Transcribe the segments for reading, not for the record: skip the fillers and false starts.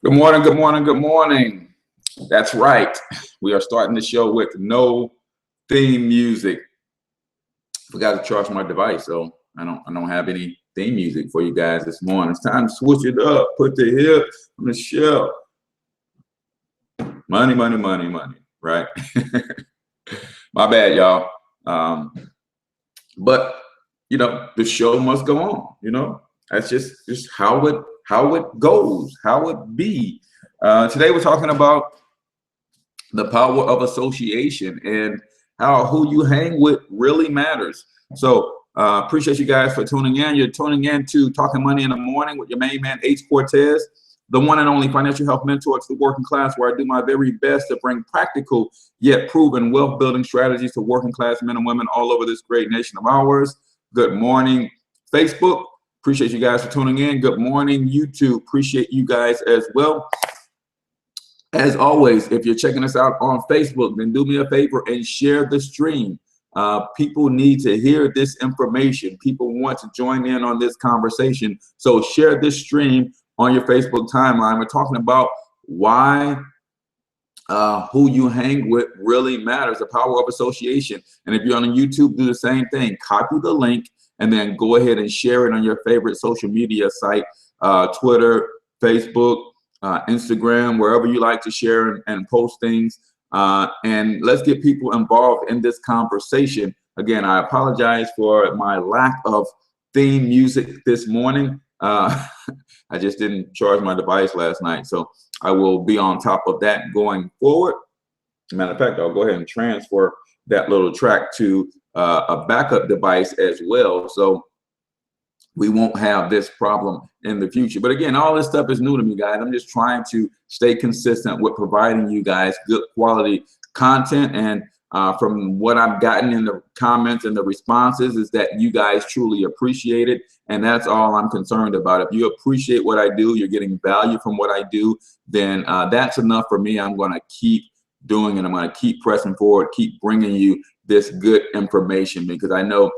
Good morning, good morning, good morning. That's right. We are starting the show with no theme music. Forgot to charge my device, so I don't have any theme music for you guys this morning. It's time to switch it up. Put the hips on the shelf. Money, money, money, money. Right? My bad, y'all. But you know, the show must go on. You know, that's just how it goes, how it be. Today we're talking about the power of association and how who you hang with really matters. So appreciate you guys for tuning in. You're tuning in to Talking Money in the Morning with your main man, H. Cortez, the one and only financial health mentor to the working class, where I do my very best to bring practical yet proven wealth building strategies to working class men and women all over this great nation of ours. Good morning, Facebook. Appreciate you guys for tuning in. Good morning, YouTube. Appreciate you guys as well. As always, if you're checking us out on Facebook, then do me a favor and share the stream. People need to hear this information. People want to join in on this conversation. So share this stream on your Facebook timeline. We're talking about why who you hang with really matters, the power of association. And if you're on YouTube, do the same thing. Copy the link and then go ahead and share it on your favorite social media site, Twitter, Facebook, Instagram, wherever you like to share and post things. And let's get people involved in this conversation. Again, I apologize for my lack of theme music this morning. I just didn't charge my device last night, so I will be on top of that going forward. Matter of fact, I'll go ahead and transfer that little track to a backup device as well, so we won't have this problem in the future. But again, all this stuff is new to me, guys. I'm just trying to stay consistent with providing you guys good quality content. And from what I've gotten in the comments and the responses is that you guys truly appreciate it. And that's all I'm concerned about. If you appreciate what I do, you're getting value from what I do, then that's enough for me. I'm going to keep doing it. I'm going to keep pressing forward, keep bringing you this good information, because I know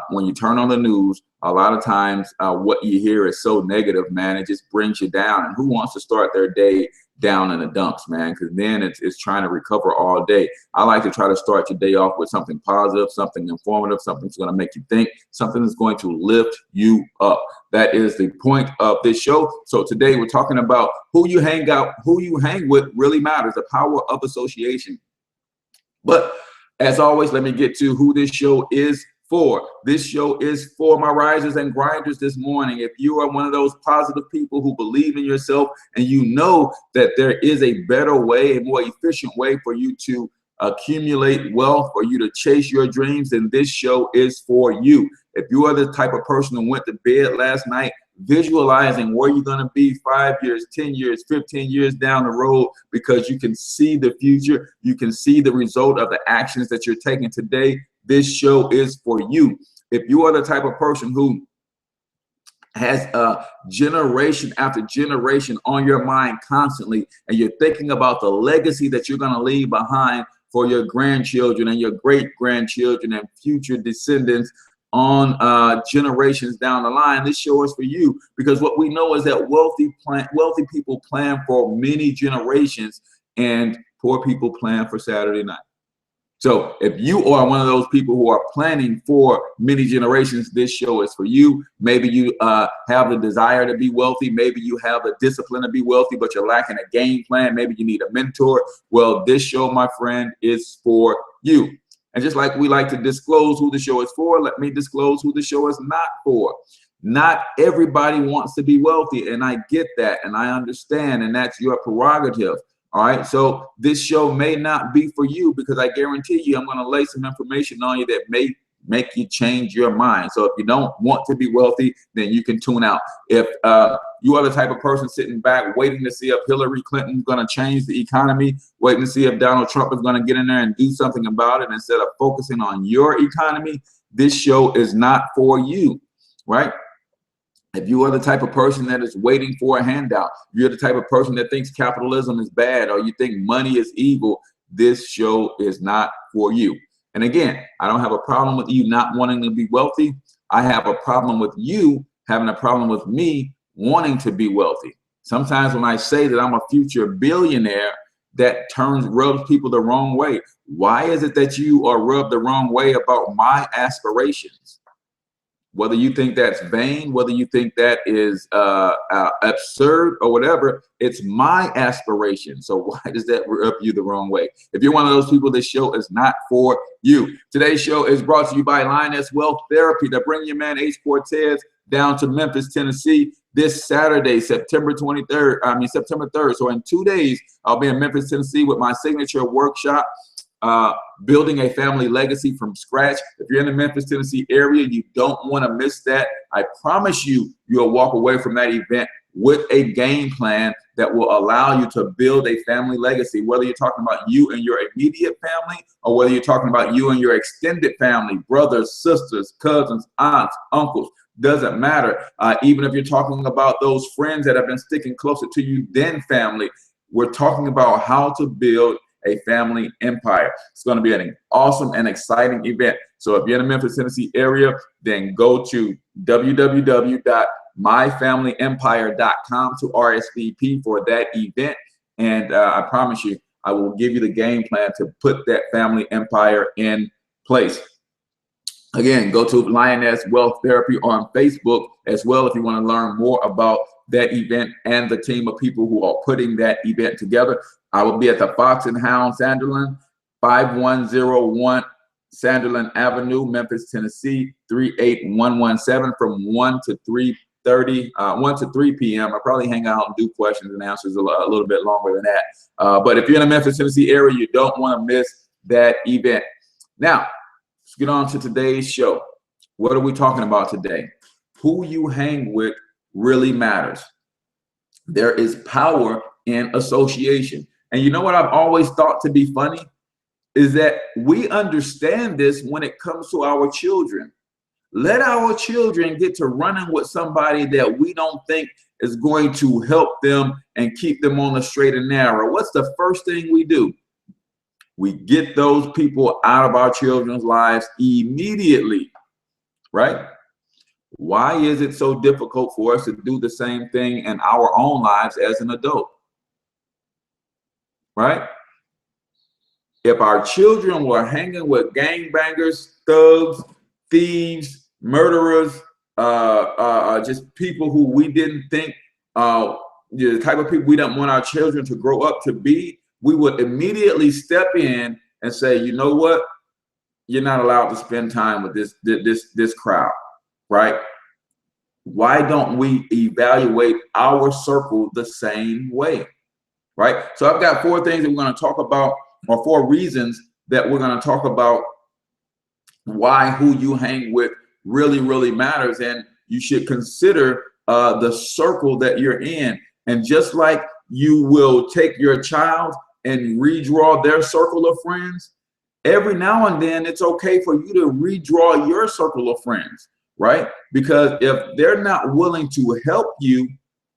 when you turn on the news, a lot of times what you hear is so negative, man. It just brings you down. And who wants to start their day down in the dumps, man? Because then it's trying to recover all day. I like to try to start your day off with something positive, something informative, something that's going to make you think, something that's going to lift you up. That is the point of this show. So today we're talking about who you hang with really matters, the power of association. But as always, let me get to who this show is for. This show is for my risers and grinders this morning. If you are one of those positive people who believe in yourself and you know that there is a better way, a more efficient way for you to accumulate wealth, for you to chase your dreams, then this show is for you. If you are the type of person who went to bed last night visualizing where you're going to be 5 years, 10 years, 15 years down the road, because you can see the future, you can see the result of the actions that you're taking today, this show is for you. If you are the type of person who has generation after generation on your mind constantly, and you're thinking about the legacy that you're going to leave behind for your grandchildren and your great-grandchildren and future descendants on generations down the line, this show is for you. Because what we know is that wealthy people plan for many generations, and poor people plan for Saturday night. So if you are one of those people who are planning for many generations, this show is for you. Maybe you have the desire to be wealthy. Maybe you have a discipline to be wealthy, but you're lacking a game plan. Maybe you need a mentor. Well, this show, my friend, is for you. And just like we like to disclose who the show is for, let me disclose who the show is not for. Not everybody wants to be wealthy, and I get that, and I understand, and that's your prerogative. All right, so this show may not be for you, because I guarantee you I'm going to lay some information on you that may make you change your mind. So if you don't want to be wealthy, then you can tune out. If you are the type of person sitting back waiting to see if Hillary Clinton is going to change the economy, waiting to see if Donald Trump is going to get in there and do something about it instead of focusing on your economy, this show is not for you, right? If you are the type of person that is waiting for a handout, you're the type of person that thinks capitalism is bad, or you think money is evil, this show is not for you. And again, I don't have a problem with you not wanting to be wealthy. I have a problem with you having a problem with me wanting to be wealthy. Sometimes when I say that I'm a future billionaire, that rubs people the wrong way. Why is it that you are rubbed the wrong way about my aspirations? Whether you think that's vain, whether you think that is absurd or whatever, it's my aspiration. So why does that rub you the wrong way? If you're one of those people, this show is not for you. Today's show is brought to you by Lioness Wealth Therapy. To bring your man Ace Cortez down to Memphis, Tennessee this Saturday, September 3rd. So in 2 days, I'll be in Memphis, Tennessee with my signature workshop, building a family legacy from scratch. If you're in the Memphis, Tennessee area, you don't want to miss that. I promise you, you'll walk away from that event with a game plan that will allow you to build a family legacy, whether you're talking about you and your immediate family or whether you're talking about you and your extended family, brothers, sisters, cousins, aunts, uncles. Doesn't matter. Even if you're talking about those friends that have been sticking closer to you than family, we're talking about how to build a family empire. It's going to be an awesome and exciting event. So if you're in the Memphis, Tennessee area, then go to www.myfamilyempire.com to RSVP for that event. And I promise you, I will give you the game plan to put that family empire in place. Again, go to Lioness Wealth Therapy on Facebook as well if you want to learn more about that event and the team of people who are putting that event together. I will be at the Fox and Hound Sanderland, 5101 Sanderland Avenue, Memphis, Tennessee, 38117 from 1 to 3 p.m. I'll probably hang out and do questions and answers a little bit longer than that. But if you're in the Memphis, Tennessee area, you don't want to miss that event. Now, let's get on to today's show. What are we talking about today? Who you hang with really matters. There is power in association. And you know what I've always thought to be funny is that we understand this when it comes to our children. Let our children get to running with somebody that we don't think is going to help them and keep them on the straight and narrow. What's the first thing we do? We get those people out of our children's lives immediately, right? Why is it so difficult for us to do the same thing in our own lives as an adult? Right? If our children were hanging with gangbangers, thugs, thieves, murderers, just people who we didn't think, the type of people we don't want our children to grow up to be, we would immediately step in and say, you know what? You're not allowed to spend time with this crowd, right? Why don't we evaluate our circle the same way, right? So I've got 4 things that we're going to talk about, or 4 reasons that we're going to talk about why who you hang with really, really matters. And you should consider the circle that you're in. And just like you will take your child and redraw their circle of friends, every now and then it's okay for you to redraw your circle of friends, right? Because if they're not willing to help you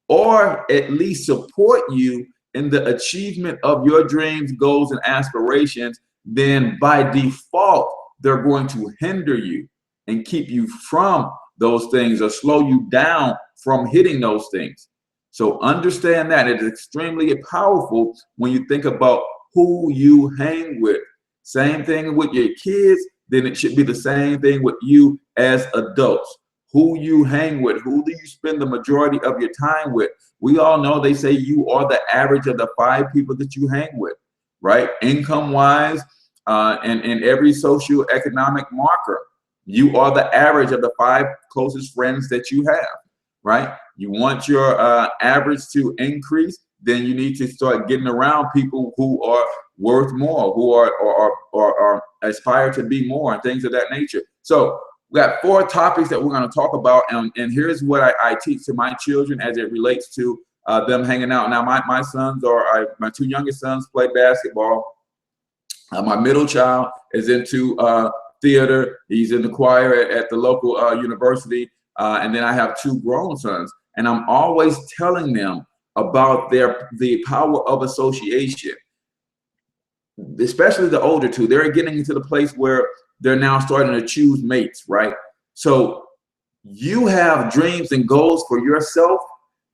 or at least support you in the achievement of your dreams, goals, and aspirations, then by default, they're going to hinder you and keep you from those things or slow you down from hitting those things. So understand that it is extremely powerful when you think about who you hang with. Same thing with your kids, then it should be the same thing with you as adults. Who you hang with, who do you spend the majority of your time with? We all know they say you are the average of the 5 people that you hang with, right? Income-wise, and every socioeconomic marker, you are the average of the 5 closest friends that you have, right? You want your average to increase, then you need to start getting around people who are worth more, who are aspire to be more, and things of that nature. So we got 4 topics that we're going to talk about, and here's what I teach to my children as it relates to them hanging out. Now, my sons my 2 youngest sons play basketball. My middle child is into theater. He's in the choir at the local university. And then I have 2 grown sons. And I'm always telling them about the power of association, especially the older 2. They're getting into the place where they're now starting to choose mates, right? So you have dreams and goals for yourself.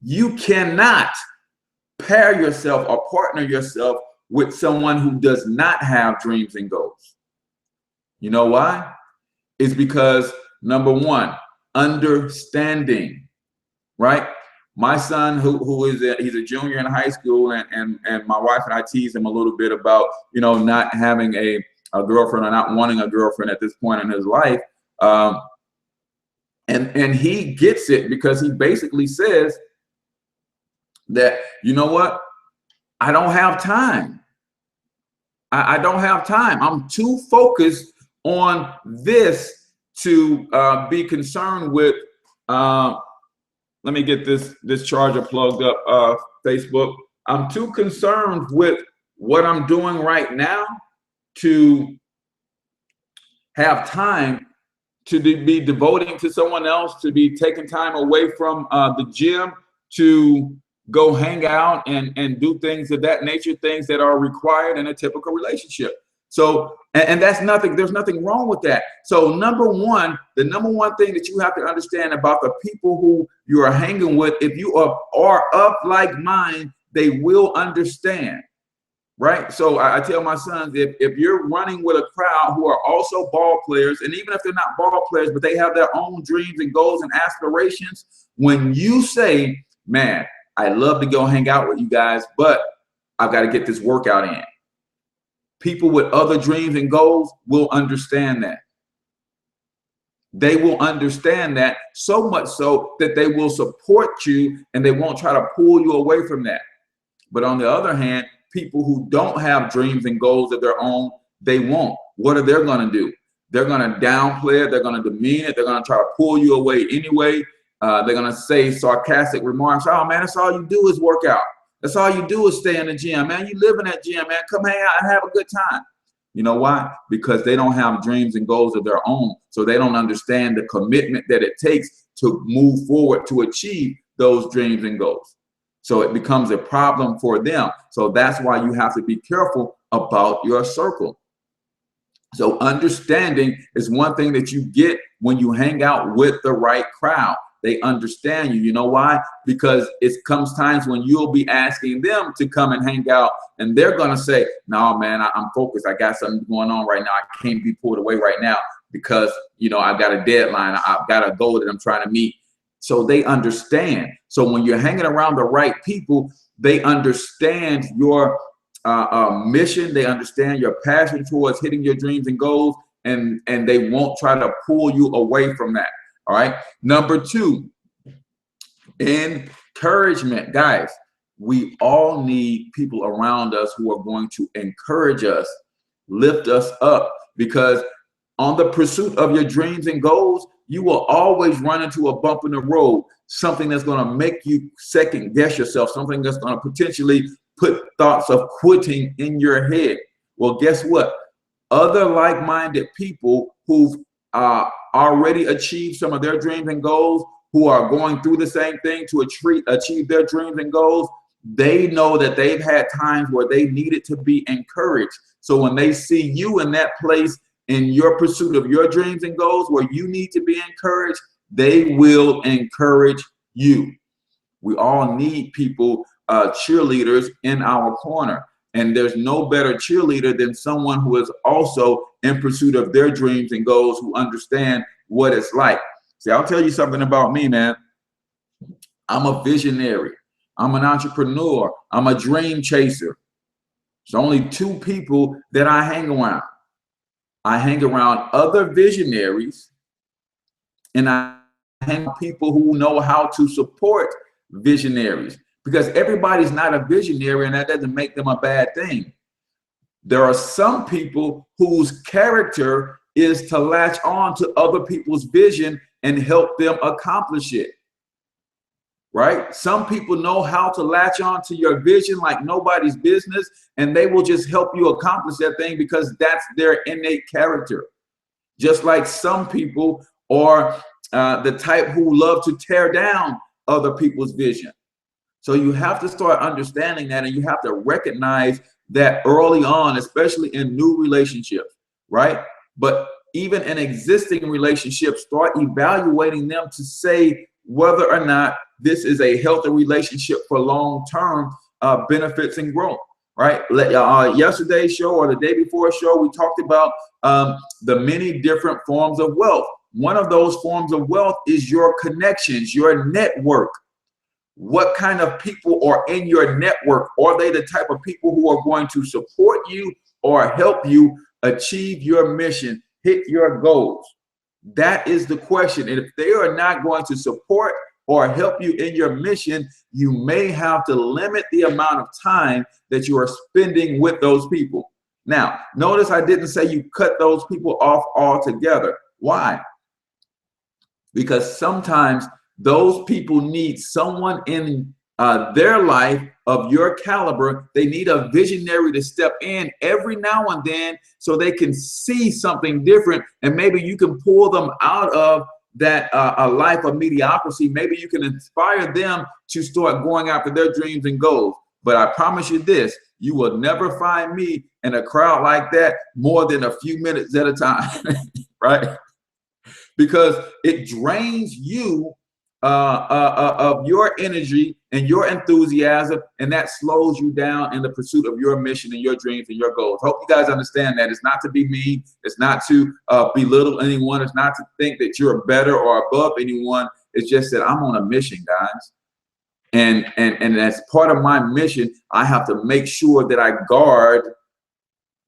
You cannot pair yourself or partner yourself with someone who does not have dreams and goals. You know why? It's because, number one, understanding, right? My son, he's a junior in high school, and my wife and I tease him a little bit about, you know, not having a girlfriend or not wanting a girlfriend at this point in his life. And he gets it because he basically says that, you know what? I don't have time. I don't have time. I'm too focused on this to be concerned with. Let me get this charger plugged up. Facebook. I'm too concerned with what I'm doing right now to have time to be devoting to someone else, to be taking time away from the gym to go hang out and do things of that nature, things that are required in a typical relationship. So, and that's nothing, there's nothing wrong with that. So the number one thing that you have to understand about the people who you are hanging with, if you are of like mind, they will understand, right? So I tell my sons, if you're running with a crowd who are also ball players, and even if they're not ball players, but they have their own dreams and goals and aspirations, when you say, man, I love to go hang out with you guys, but I've got to get this workout in. People with other dreams and goals will understand that. They will understand that, so much so that they will support you and they won't try to pull you away from that. But on the other hand, people who don't have dreams and goals of their own, they won't. What are they going to do? They're going to downplay it. They're going to demean it. They're going to try to pull you away anyway. They're going to say sarcastic remarks. Oh, man, that's all you do is work out. That's all you do is stay in the gym, man. You live in that gym, man. Come hang out and have a good time. You know why? Because they don't have dreams and goals of their own. So they don't understand the commitment that it takes to move forward to achieve those dreams and goals. So it becomes a problem for them. So that's why you have to be careful about your circle. So understanding is one thing that you get when you hang out with the right crowd. They understand you. You know why? Because it comes times when you'll be asking them to come and hang out, and they're going to say, no, man, I'm focused. I got something going on right now. I can't be pulled away right now because, you know, I've got a deadline. I've got a goal that I'm trying to meet. So they understand. So when you're hanging around the right people, they understand your mission. They understand your passion towards hitting your dreams and goals, and they won't try to pull you away from that. All right. Number two, encouragement. Guys, we all need people around us who are going to encourage us, lift us up, because on the pursuit of your dreams and goals, you will always run into a bump in the road, something that's going to make you second guess yourself, something that's going to potentially put thoughts of quitting in your head. Well, guess what? Other like-minded people who've already achieved some of their dreams and goals, who are going through the same thing to achieve their dreams and goals, they know that they've had times where they needed to be encouraged. So when they see you in that place in your pursuit of your dreams and goals where you need to be encouraged, they will encourage you. We all need people, cheerleaders in our corner. And there's no better cheerleader than someone who is also in pursuit of their dreams and goals, who understand what it's like. See, I'll tell you something about me, man. I'm a visionary. I'm an entrepreneur. I'm a dream chaser. There's only two people that I hang around. I hang around other visionaries, and I hang around people who know how to support visionaries. Because everybody's not a visionary, and that doesn't make them a bad thing. There are some people whose character is to latch on to other people's vision and help them accomplish it. Right? Some people know how to latch on to your vision like nobody's business, and they will just help you accomplish that thing because that's their innate character. Just like some people are the type who love to tear down other people's vision. So you have to start understanding that, and you have to recognize that early on, especially in new relationships, right? But even in existing relationships, start evaluating them to say whether or not this is a healthy relationship for long-term benefits and growth, right? Yesterday's show or the day before show, we talked about the many different forms of wealth. One of those forms of wealth is your connections, your network. What kind of people are in your network? Are they the type of people who are going to support you or help you achieve your mission, hit your goals? That is the question. And if they are not going to support or help you in your mission, you may have to limit the amount of time that you are spending with those people. Now, notice I didn't say you cut those people off altogether. Why? Because sometimes those people need someone in their life of your caliber. They need a visionary to step in every now and then so they can see something different, and maybe you can pull them out of that a life of mediocrity. Maybe you can inspire them to start going after their dreams and goals. But I promise you this, you will never find me in a crowd like that more than a few minutes at a time, right? Because it drains you of your energy and your enthusiasm, and that slows you down in the pursuit of your mission and your dreams and your goals. Hope you guys understand that. It's not to be mean. It's not to belittle anyone. It's not to think that you're better or above anyone. It's just that I'm on a mission, guys. And as part of my mission, I have to make sure that I guard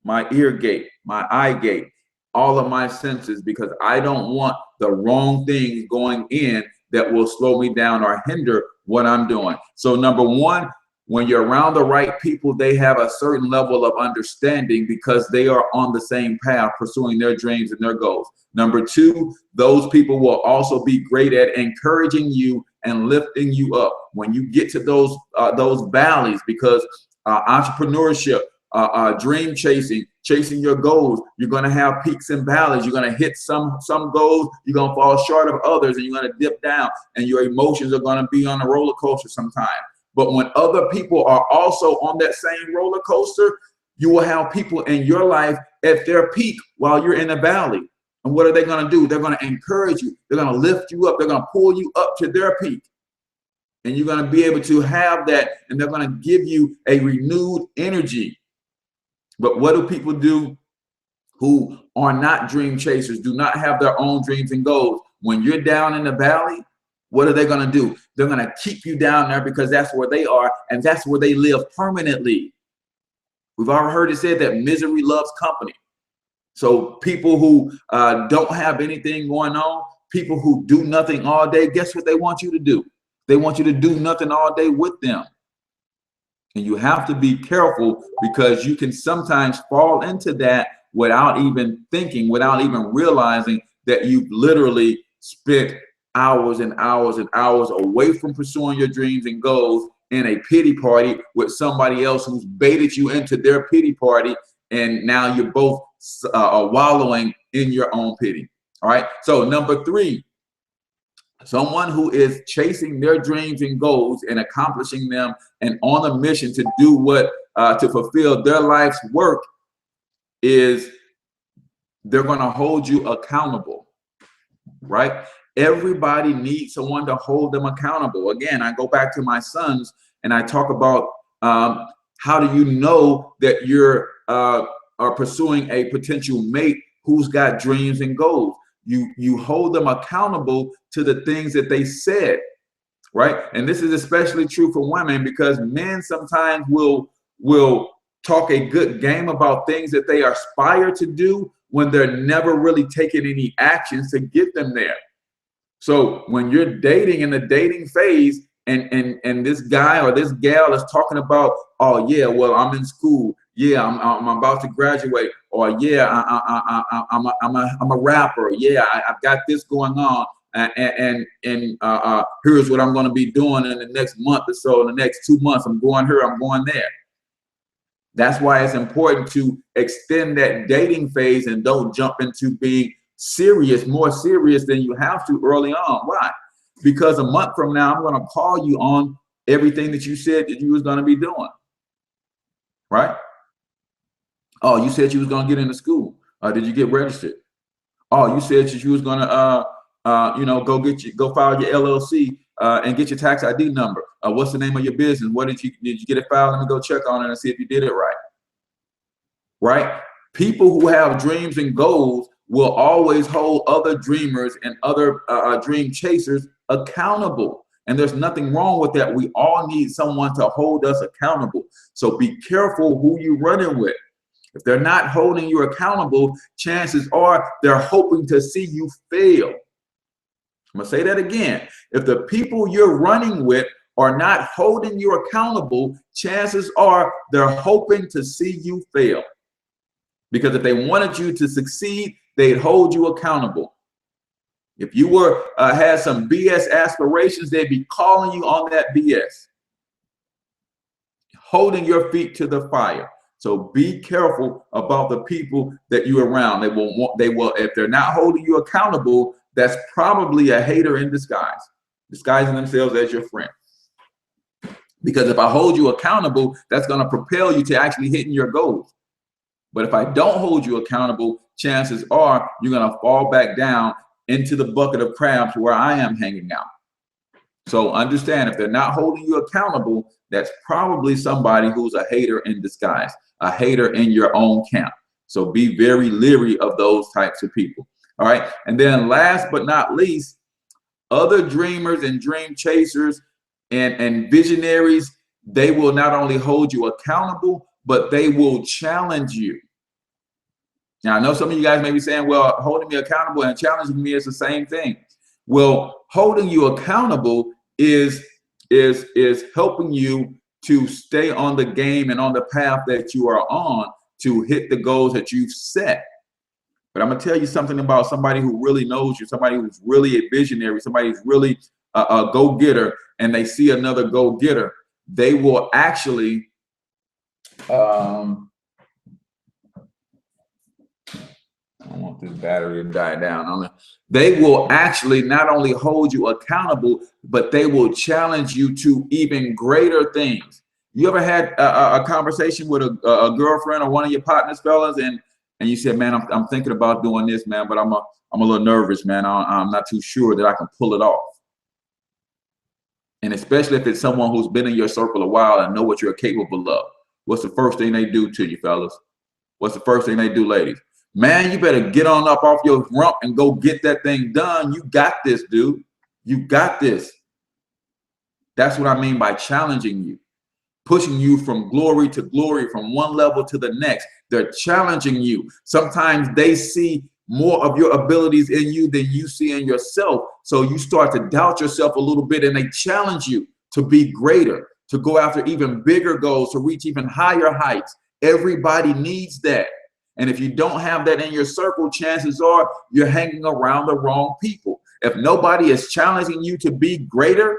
my ear gate, my eye gate, all of my senses, because I don't want the wrong things going in that will slow me down or hinder what I'm doing. So number one, when you're around the right people, they have a certain level of understanding because they are on the same path pursuing their dreams and their goals. Number two, those people will also be great at encouraging you and lifting you up when you get to those valleys, because entrepreneurship, dream chasing your goals, you're going to have peaks and valleys. You're going to hit some goals, you're going to fall short of others, and you're going to dip down, and your emotions are going to be on a roller coaster sometimes. But when other people are also on that same roller coaster, you will have people in your life at their peak while you're in the valley. And what are they going to do? They're going to encourage you. They're going to lift you up. They're going to pull you up to their peak. And you're going to be able to have that, and they're going to give you a renewed energy. But what do people do who are not dream chasers, do not have their own dreams and goals? When you're down in the valley, what are they going to do? They're going to keep you down there because that's where they are, and that's where they live permanently. We've already heard it said that misery loves company. So people who don't have anything going on, people who do nothing all day, guess what they want you to do? They want you to do nothing all day with them. And you have to be careful, because you can sometimes fall into that without even thinking, without even realizing that you've literally spent hours and hours and hours away from pursuing your dreams and goals in a pity party with somebody else who's baited you into their pity party. And now you're both wallowing in your own pity. All right. So number three, someone who is chasing their dreams and goals and accomplishing them and on a mission to do what, to fulfill their life's work, is they're going to hold you accountable, right? Everybody needs someone to hold them accountable. Again, I go back to my sons and I talk about how do you know that you're are pursuing a potential mate who's got dreams and goals? You hold them accountable to the things that they said, right? And this is especially true for women, because men sometimes will talk a good game about things that they aspire to do when they're never really taking any actions to get them there. So when you're dating in the dating phase, and this guy or this gal is talking about, oh yeah, well, I'm in school, yeah, I'm about to graduate, or yeah, I'm a rapper, yeah, I've got this going on, and here's what I'm going to be doing in the next month or so, in the next 2 months, I'm going here, I'm going there. That's why it's important to extend that dating phase and don't jump into being serious, more serious than you have to early on. Why? Because a month from now, I'm going to call you on everything that you said that you was going to be doing, right? Oh, you said you was going to get into school. Did you get registered? Oh, you said that you was going to, go file your LLC. and get your tax ID number. What's the name of your business? What did you get it filed? Let me go check on it and see if you did it right. Right? People who have dreams and goals will always hold other dreamers and other dream chasers accountable. And there's nothing wrong with that. We all need someone to hold us accountable. So be careful who you're running with. If they're not holding you accountable, chances are they're hoping to see you fail. I'm going to say that again. If the people you're running with are not holding you accountable, chances are they're hoping to see you fail. Because if they wanted you to succeed, they'd hold you accountable. If you were had some BS aspirations, they'd be calling you on that BS, holding your feet to the fire. So be careful about the people that you're around. They will, if they're not holding you accountable, that's probably a hater in disguise, disguising themselves as your friend. Because if I hold you accountable, that's going to propel you to actually hitting your goals. But if I don't hold you accountable, chances are you're going to fall back down into the bucket of crabs where I am hanging out. So understand, if they're not holding you accountable, that's probably somebody who's a hater in disguise, a hater in your own camp. So be very leery of those types of people. All right. And then last but not least, other dreamers and dream chasers and visionaries, they will not only hold you accountable, but they will challenge you. Now, I know some of you guys may be saying, well, holding me accountable and challenging me is the same thing. Well, holding you accountable is helping you to stay on the game and on the path that you are on to hit the goals that you've set. But I'm going to tell you something about somebody who really knows you, somebody who's really a visionary, somebody who's really a go-getter, and they see another go-getter, they will actually I want this battery to die down on it. They will actually not only hold you accountable, but they will challenge you to even greater things. You ever had a conversation with a girlfriend or one of your partners, fellas, and you said, man, I'm thinking about doing this, man, but I'm a little nervous, man. I'm not too sure that I can pull it off. And especially if it's someone who's been in your circle a while and know what you're capable of. What's the first thing they do to you, fellas? What's the first thing they do, ladies? Man, you better get on up off your rump and go get that thing done. You got this, dude. You got this. That's what I mean by challenging you, pushing you from glory to glory, from one level to the next. They're challenging you. Sometimes they see more of your abilities in you than you see in yourself. So you start to doubt yourself a little bit, and they challenge you to be greater, to go after even bigger goals, to reach even higher heights. Everybody needs that. And if you don't have that in your circle, chances are you're hanging around the wrong people. If nobody is challenging you to be greater,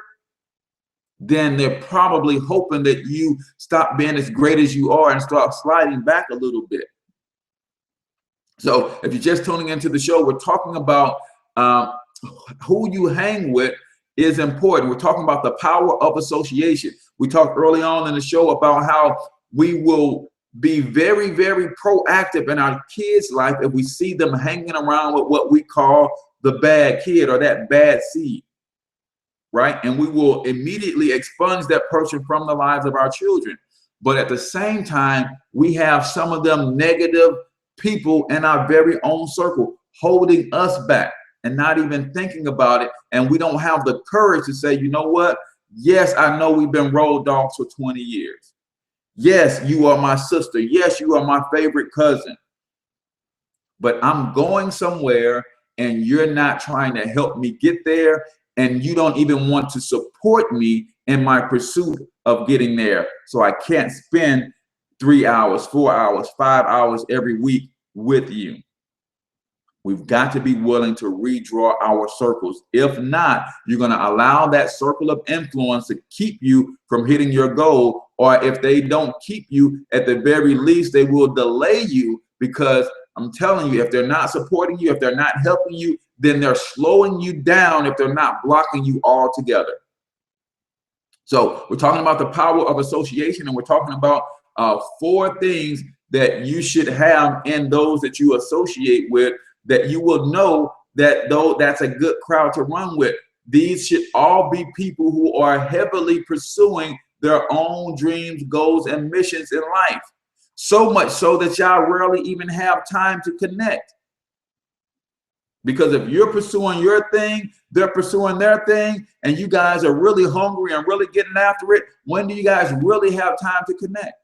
then they're probably hoping that you stop being as great as you are and start sliding back a little bit. So if you're just tuning into the show, we're talking about who you hang with is important. We're talking about the power of association. We talked early on in the show about how we will be very, very proactive in our kids' life if we see them hanging around with what we call the bad kid or that bad seed, right? And we will immediately expunge that person from the lives of our children. But at the same time, we have some of them negative people in our very own circle holding us back and not even thinking about it. And we don't have the courage to say, you know what? Yes, I know we've been road dogs for 20 years. Yes, you are my sister. Yes, you are my favorite cousin. But I'm going somewhere and you're not trying to help me get there. And you don't even want to support me in my pursuit of getting there. So I can't spend 3 hours, 4 hours, 5 hours every week with you. We've got to be willing to redraw our circles. If not, you're going to allow that circle of influence to keep you from hitting your goal. Or if they don't keep you, at the very least, they will delay you, because I'm telling you, if they're not supporting you, if they're not helping you, then they're slowing you down if they're not blocking you altogether. So we're talking about the power of association, and we're talking about 4 things that you should have in those that you associate with, that you will know that though that's a good crowd to run with. these should all be people who are heavily pursuing their own dreams, goals, and missions in life. So much so that y'all rarely even have time to connect. Because if you're pursuing your thing, they're pursuing their thing, and you guys are really hungry and really getting after it, when do you guys really have time to connect?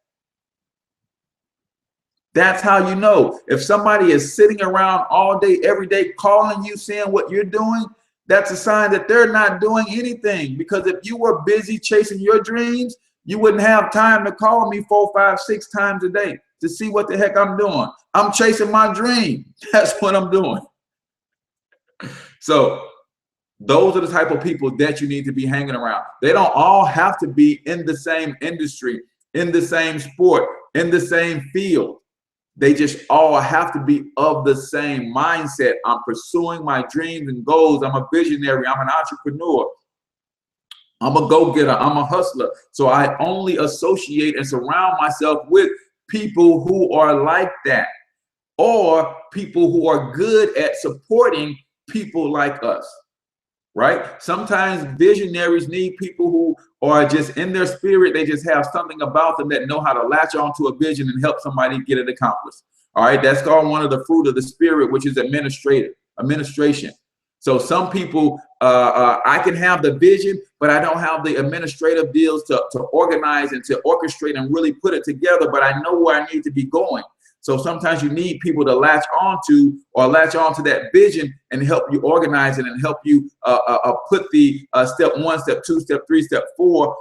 That's how you know. If somebody is sitting around all day, every day, calling you, seeing what you're doing, that's a sign that they're not doing anything. Because if you were busy chasing your dreams, you wouldn't have time to call me 4, 5, 6 times a day to see what the heck I'm doing. I'm chasing my dream. That's what I'm doing. So those are the type of people that you need to be hanging around. They don't all have to be in the same industry, in the same sport, in the same field. They just all have to be of the same mindset. I'm pursuing my dreams and goals. I'm a visionary. I'm an entrepreneur. I'm a go-getter. I'm a hustler. So I only associate and surround myself with people who are like that, or people who are good at supporting people like us, right? Sometimes visionaries need people who are just in their spirit. They just have something about them that know how to latch onto a vision and help somebody get it accomplished. All right, that's called one of the fruit of the spirit, which is administration. So some people, I can have the vision, but I don't have the administrative deals to organize and to orchestrate and really put it together, but I know where I need to be going. So sometimes you need people to latch onto that vision and help you organize it and help you put the step 1, step 2, step 3, step 4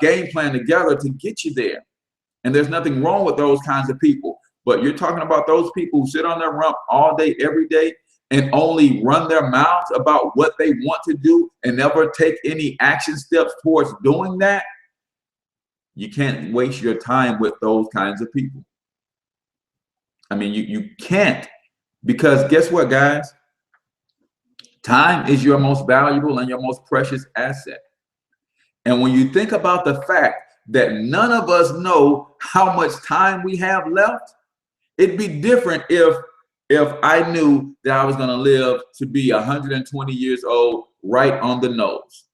game plan together to get you there. And there's nothing wrong with those kinds of people. But you're talking about those people who sit on their rump all day, every day, and only run their mouths about what they want to do and never take any action steps towards doing that. You can't waste your time with those kinds of people. I mean, you can't, because guess what, guys? Time is your most valuable and your most precious asset. And when you think about the fact that none of us know how much time we have left, it'd be different if I knew that I was going to live to be 120 years old, right on the nose.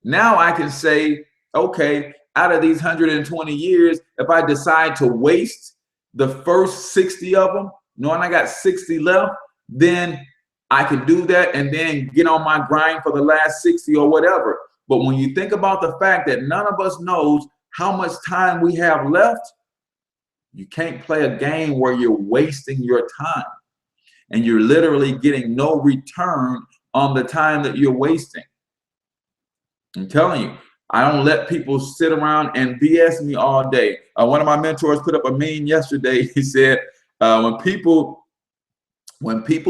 Now I can say, okay, out of these 120 years, if I decide to waste the first 60 of them, knowing I got 60 left, then I can do that and then get on my grind for the last 60 or whatever. But when you think about the fact that none of us knows how much time we have left, you can't play a game where you're wasting your time and you're literally getting no return on the time that you're wasting. I'm telling you, I don't let people sit around and BS me all day. One of my mentors put up a meme yesterday. He said, when people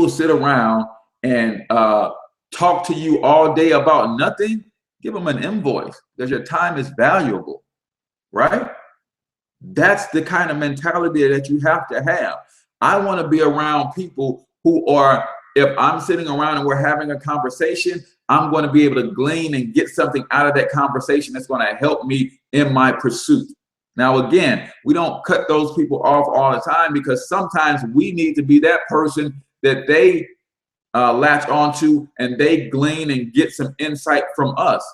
sit around and talk to you all day about nothing, give them an invoice, because your time is valuable, right? That's the kind of mentality that you have to have. I want to be around people who are, if I'm sitting around and we're having a conversation, I'm going to be able to glean and get something out of that conversation that's going to help me in my pursuit. Now, again, we don't cut those people off all the time, because sometimes we need to be that person that they latch onto and they glean and get some insight from us.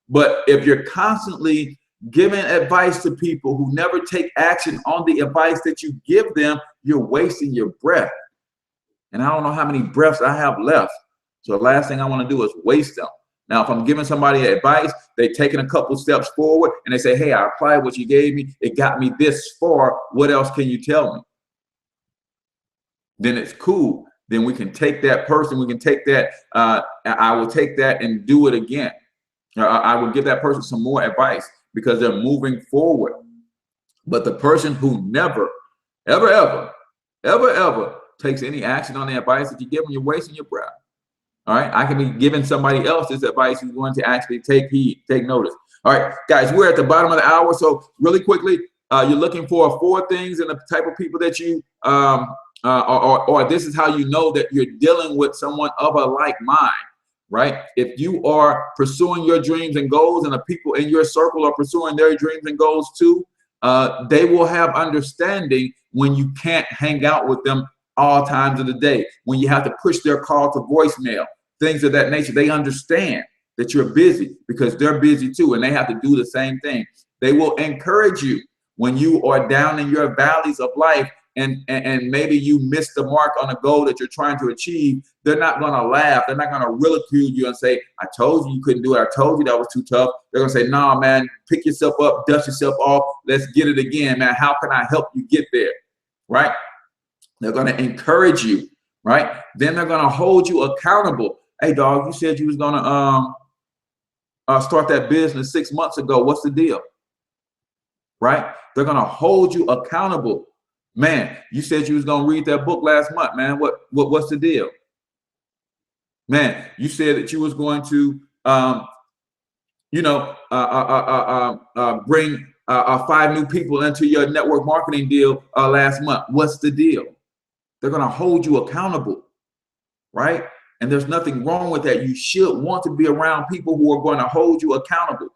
But if you're constantly giving advice to people who never take action on the advice that you give them, you're wasting your breath. And I don't know how many breaths I have left. So the last thing I want to do is waste them. Now, if I'm giving somebody advice, they've taken a couple steps forward and they say, hey, I applied what you gave me. It got me this far. What else can you tell me? Then it's cool. Then we can take that person. We can take that. I will take that and do it again. I will give that person some more advice because they're moving forward. But the person who never, ever takes any action on the advice that you give them, you're wasting your breath. All right, I can be giving somebody else this advice who's going to actually take heed, take notice. All right, guys, we're at the bottom of the hour. So really quickly, you're looking for 4 things and the type of people that you, or this is how you know that you're dealing with someone of a like mind, right? If you are pursuing your dreams and goals and the people in your circle are pursuing their dreams and goals too, they will have understanding when you can't hang out with them all times of the day, when you have to push their call to voicemail, things of that nature. They understand. that you're busy, because they're busy too, and they have to do the same thing. They will encourage you when you are down in your valleys of life, and maybe you missed the mark on a goal that you're trying to achieve. They're not going to laugh. They're not going to ridicule you and say, I told you you couldn't do it. I told you that was too tough. They're going to say, nah, man, pick yourself up, dust yourself off. Let's get it again, man. How can I help you get there? Right? They're going to encourage you. Right? Then they're going to hold you accountable. Hey, dog, you said you was going to start that business 6 months ago. What's the deal? Right? They're going to hold you accountable. Man, you said you was going to read that book last month, man. What's the deal? Man, you said that you was going to, bring 5 new people into your network marketing deal last month. What's the deal? They're going to hold you accountable, right? And there's nothing wrong with that. You should want to be around people who are going to hold you accountable.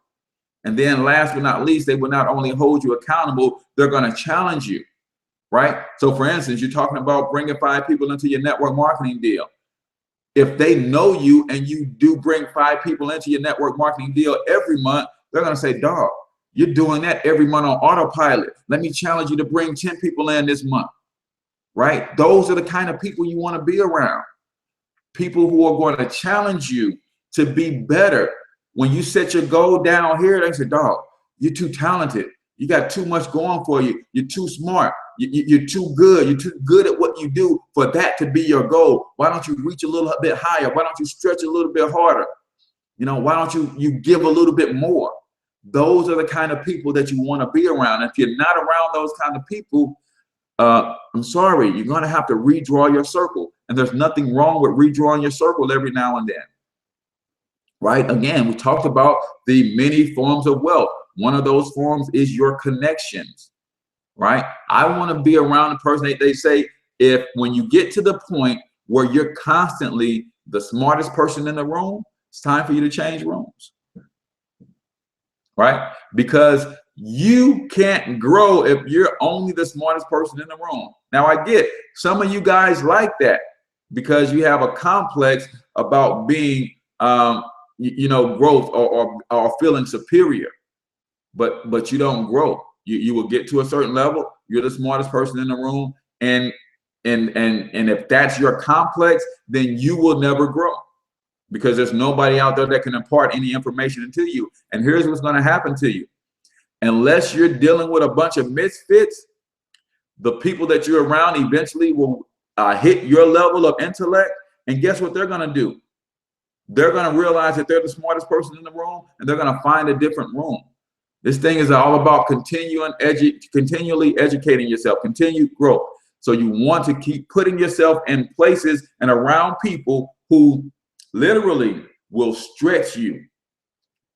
And then last but not least, they will not only hold you accountable, they're going to challenge you. Right? So for instance, you're talking about bringing 5 people into your network marketing deal. If they know you and you do bring 5 people into your network marketing deal every month, they're going to say, dog, you're doing that every month on autopilot. Let me challenge you to bring 10 people in this month. Right? Those are the kind of people you want to be around. People who are going to challenge you to be better. When you set your goal down here, they say, dog, you're too talented. You got too much going for you. You're too smart. You're too good. You're too good at what you do for that to be your goal. Why don't you reach a little bit higher? Why don't you stretch a little bit harder? You know, why don't you give a little bit more? Those are the kind of people that you want to be around. If you're not around those kind of people, I'm sorry, you're going to have to redraw your circle. And there's nothing wrong with redrawing your circle every now and then. Right? Again, we talked about the many forms of wealth. One of those forms is your connections. Right? I want to be around a person. They say, if when you get to the point where you're constantly the smartest person in the room, it's time for you to change rooms. Right? Because you can't grow if you're only the smartest person in the room. Now, I get some of you guys like that because you have a complex about being, growth or feeling superior, but you don't grow. You will get to a certain level. You're the smartest person in the room, and if that's your complex, then you will never grow because there's nobody out there that can impart any information into you. And here's what's going to happen to you: unless you're dealing with a bunch of misfits, the people that you're around eventually will hit your level of intellect, and guess what they're going to do? They're going to realize that they're the smartest person in the room, and they're going to find a different room. This thing is all about continually educating yourself, continued growth. So you want to keep putting yourself in places and around people who literally will stretch you,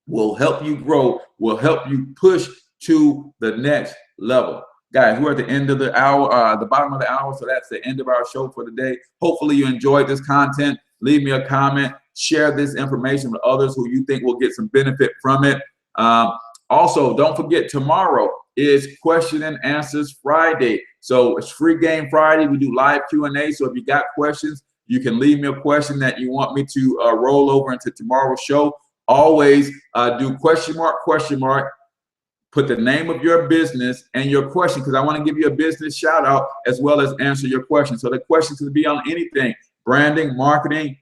will help you grow, will help you push to the next level. Guys, we're at the end of the hour, the bottom of the hour, so that's the end of our show for today. Hopefully you enjoyed this content. Leave me a comment. Share this information with others who you think will get some benefit from it. Also, don't forget, tomorrow is Question and Answers Friday. So it's Free Game Friday. We do live Q&A. So if you got questions, you can leave me a question that you want me to roll over into tomorrow's show. Always do question mark, put the name of your business and your question, because I want to give you a business shout out as well as answer your question. So the questions can be on anything: branding, marketing,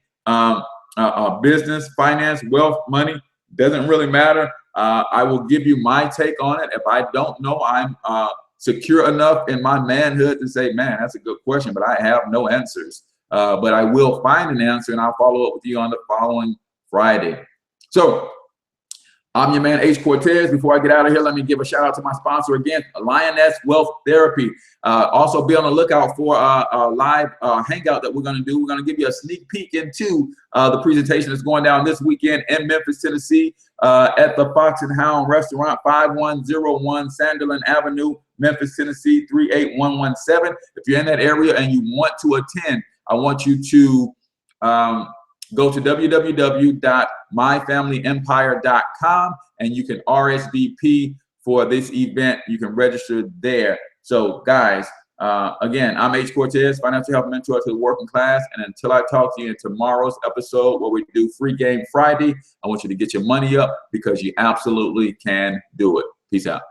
business, finance, wealth, money. Doesn't really matter. I will give you my take on it. If I don't know, I'm secure enough in my manhood to say, man, that's a good question, but I have no answers. But I will find an answer, and I'll follow up with you on the following Friday. So I'm your man, H. Cortez. Before I get out of here, let me give a shout out to my sponsor again, Lioness Wealth Therapy. Also be on the lookout for a live hangout that we're going to do. We're going to give you a sneak peek into the presentation that's going down this weekend in Memphis, Tennessee, at the Fox and Hound Restaurant, 5101 Sanderlin Avenue, Memphis, Tennessee, 38117. If you're in that area and you want to attend, I want you to go to www.myfamilyempire.com and you can RSVP for this event. You can register there. So guys, Again, I'm H. Cortez, financial health mentor to the working class. And until I talk to you in tomorrow's episode where we do Free Game Friday, I want you to get your money up because you absolutely can do it. Peace out.